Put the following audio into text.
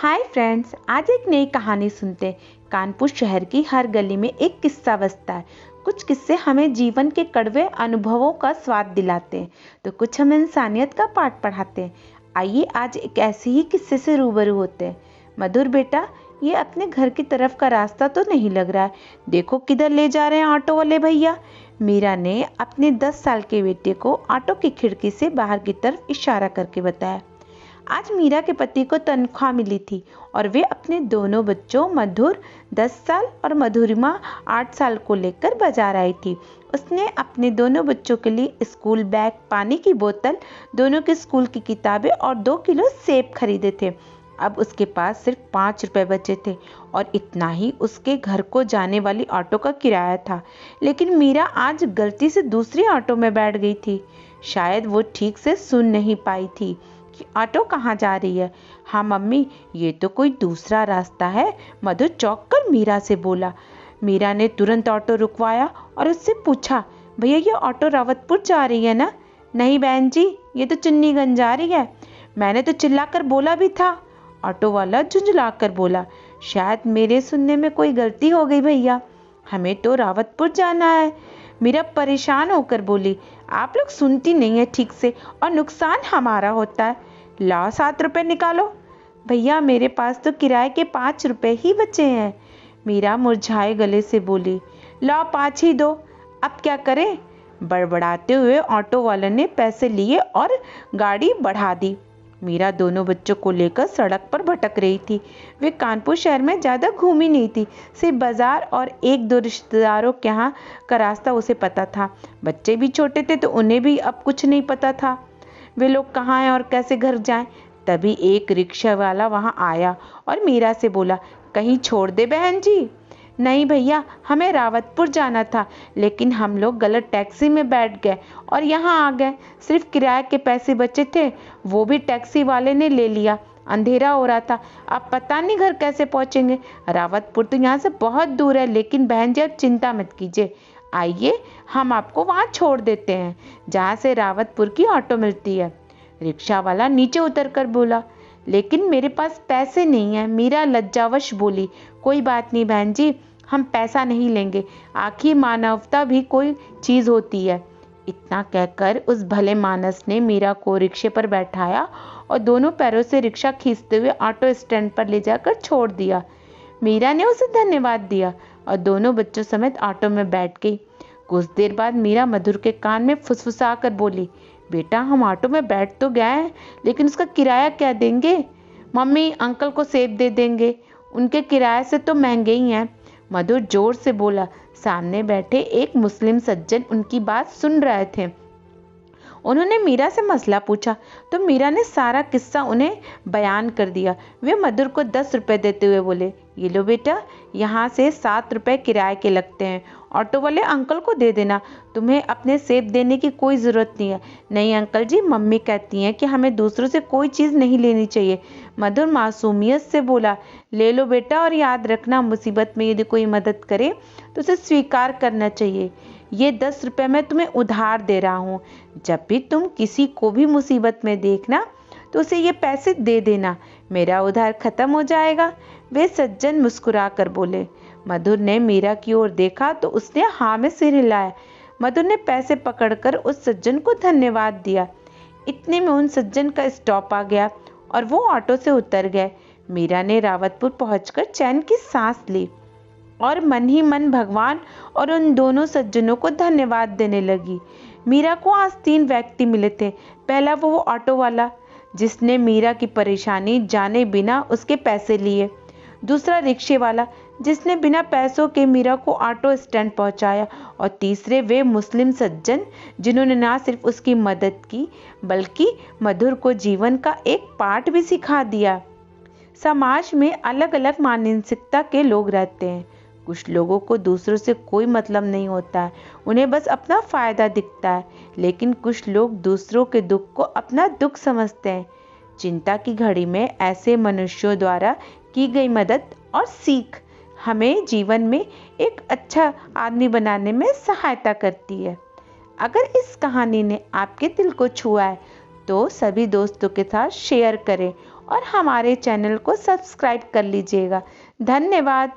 Hi friends, आज एक नई कहानी सुनते हैं। कानपुर शहर की हर गली में एक किस्सा बसता है। कुछ किस्से हमें जीवन के कड़वे अनुभवों का स्वाद दिलाते हैं, तो कुछ हमें इंसानियत का पाठ पढ़ाते हैं। आइए आज एक ऐसे ही किस्से से रूबरू होते हैं। मधुर बेटा, ये अपने घर की तरफ का रास्ता तो नहीं लग रहा है। देखो किधर ले जा रहे हैं ऑटो वाले भैया। मीरा ने अपने 10 साल के बेटे को ऑटो की खिड़की से बाहर की तरफ इशारा करके बताया। आज मीरा के पति को तनख्वाह मिली थी और वे अपने दोनों बच्चों मधुर 10 साल और मधुरिमा 8 साल को लेकर बाजार आई थी। उसने अपने दोनों बच्चों के लिए स्कूल बैग, पानी की बोतल, दोनों के स्कूल की किताबें और 2 किलो सेब खरीदे थे। अब उसके पास सिर्फ 5 रुपए बचे थे और इतना ही उसके घर को जाने वाली ऑटो का किराया था। लेकिन मीरा आज गलती से दूसरी ऑटो में बैठ गई थी। शायद वो ठीक से सुन नहीं पाई थी कि ऑटो कहाँ जा रही है। हाँ मम्मी, ये तो कोई दूसरा रास्ता है, मधु चौंक कर मीरा से बोला। मीरा ने तुरंत ऑटो रुकवाया और उससे पूछा, भैया ये ऑटो रावतपुर जा रही है ना? नहीं बहन जी, ये तो चुन्नीगंज जा रही है। मैंने तो चिल्लाकर बोला भी था, ऑटो वाला झुंझलाकर बोला। शायद मेरे सुनने में कोई गलती हो गई भैया, हमें तो रावतपुर जाना है। मीरा परेशान होकर बोली, आप लोग सुनती नहीं है ठीक से और नुकसान हमारा होता है। लाओ 7 रुपए निकालो। भैया मेरे पास तो किराए के 5 रुपए ही बचे हैं। मीरा मुरझाए गले से बोली, लाओ 5 ही दो, अब क्या करें। बड़बड़ाते हुए ऑटो वाले ने पैसे लिए और गाड़ी बढ़ा दी। मीरा दोनों बच्चों को लेकर सड़क पर भटक रही थी। वे कानपुर शहर में ज़्यादा घूमी नहीं थी, सिर्फ बाजार और 1-2 रिश्तेदारों के यहाँ का रास्ता उसे पता था। बच्चे भी छोटे थे तो उन्हें भी अब कुछ नहीं पता था वे लोग कहाँ हैं और कैसे घर जाएं। तभी एक रिक्शा वाला वहाँ आया और मीरा से बोला, कहीं छोड़ दे बहन जी। नहीं भैया, हमें रावतपुर जाना था, लेकिन हम लोग गलत टैक्सी में बैठ गए और यहाँ आ गए। सिर्फ किराए के पैसे बचे थे, वो भी टैक्सी वाले ने ले लिया। अंधेरा हो रहा था, अब पता नहीं घर कैसे पहुँचेंगे। रावतपुर तो यहाँ से बहुत दूर है, लेकिन बहन जी आप चिंता मत कीजिए, आइए हम आपको वहाँ छोड़ देते हैं जहाँ से रावतपुर की ऑटो मिलती है। रिक्शा वाला नीचे उतर कर बोला, लेकिन मेरे पास पैसे नहीं है। मीरा लज्जावश बोली, कोई बात नहीं बहन जी, हम पैसा नहीं लेंगे, आखिर मानवता भी कोई चीज़ होती है। इतना कहकर उस भले मानस ने मीरा को रिक्शे पर बैठाया और दोनों पैरों से रिक्शा खींचते हुए ऑटो स्टैंड पर ले जाकर छोड़ दिया। मीरा ने उसे धन्यवाद दिया और दोनों बच्चों समेत ऑटो में बैठ गई। कुछ देर बाद मीरा मधुर के कान में फुसफुसा कर बोली, बेटा हम ऑटो में बैठ तो गए हैं, लेकिन उसका किराया क्या देंगे? मम्मी अंकल को सेब दे देंगे, उनके किराए से तो महंगे ही हैं। मधुर जोर से बोला। सामने बैठे एक मुस्लिम सज्जन उनकी बात सुन रहे थे। उन्होंने मीरा से मसला पूछा तो मीरा ने सारा किस्सा उन्हें बयान कर दिया। वे मधुर को 10 रुपए देते हुए बोले, ये लो बेटा, यहाँ से 7 रुपए किराए के लगते हैं, ऑटो वाले अंकल को दे देना, तुम्हें अपने सेब देने की कोई ज़रूरत नहीं है। नहीं अंकल जी, मम्मी कहती हैं कि हमें दूसरों से कोई चीज़ नहीं लेनी चाहिए। मधुर मासूमियत से बोला, ले लो बेटा, और याद रखना मुसीबत में यदि कोई मदद करे तो उसे स्वीकार करना चाहिए। ये 10 रुपए मैं तुम्हें उधार दे रहा हूँ, जब भी तुम किसी को भी मुसीबत में देखना तो उसे ये पैसे दे देना, मेरा उधार खत्म हो जाएगा। वे सज्जन मुस्कुरा कर बोले। मधुर ने मीरा की ओर देखा तो उसने हाँ में सिर हिलाया। मधुर ने पैसे पकड़कर उस सज्जन को धन्यवाद दिया। इतने में उन सज्जन का स्टॉप आ गया और वो ऑटो से उतर गए। मीरा ने रावतपुर पहुंचकर चैन की सांस ली और मन ही मन भगवान और उन दोनों सज्जनों को धन्यवाद देने लगी। मीरा को आज 3 व्यक्ति मिले थे। पहला वो ऑटो वाला जिसने मीरा की परेशानी जाने बिना उसके पैसे लिए। दूसरा रिक्शे वाला जिसने बिना पैसों के मीरा को ऑटो स्टैंड पहुंचाया। और तीसरे वे मुस्लिम सज्जन जिन्होंने ना सिर्फ उसकी मदद की बल्कि मधुर को जीवन का एक पाठ भी सिखा दिया। समाज में अलग अलग मानसिकता के लोग रहते हैं। कुछ लोगों को दूसरों से कोई मतलब नहीं होता है, उन्हें बस अपना फायदा दिखता है। लेकिन कुछ लोग दूसरों के दुख को अपना दुख समझते हैं। चिंता की घड़ी में ऐसे मनुष्यों द्वारा की गई मदद और सीख हमें जीवन में एक अच्छा आदमी बनाने में सहायता करती है। अगर इस कहानी ने आपके दिल को छुआ है तो सभी दोस्तों के साथ शेयर करें और हमारे चैनल को सब्सक्राइब कर लीजिएगा। धन्यवाद।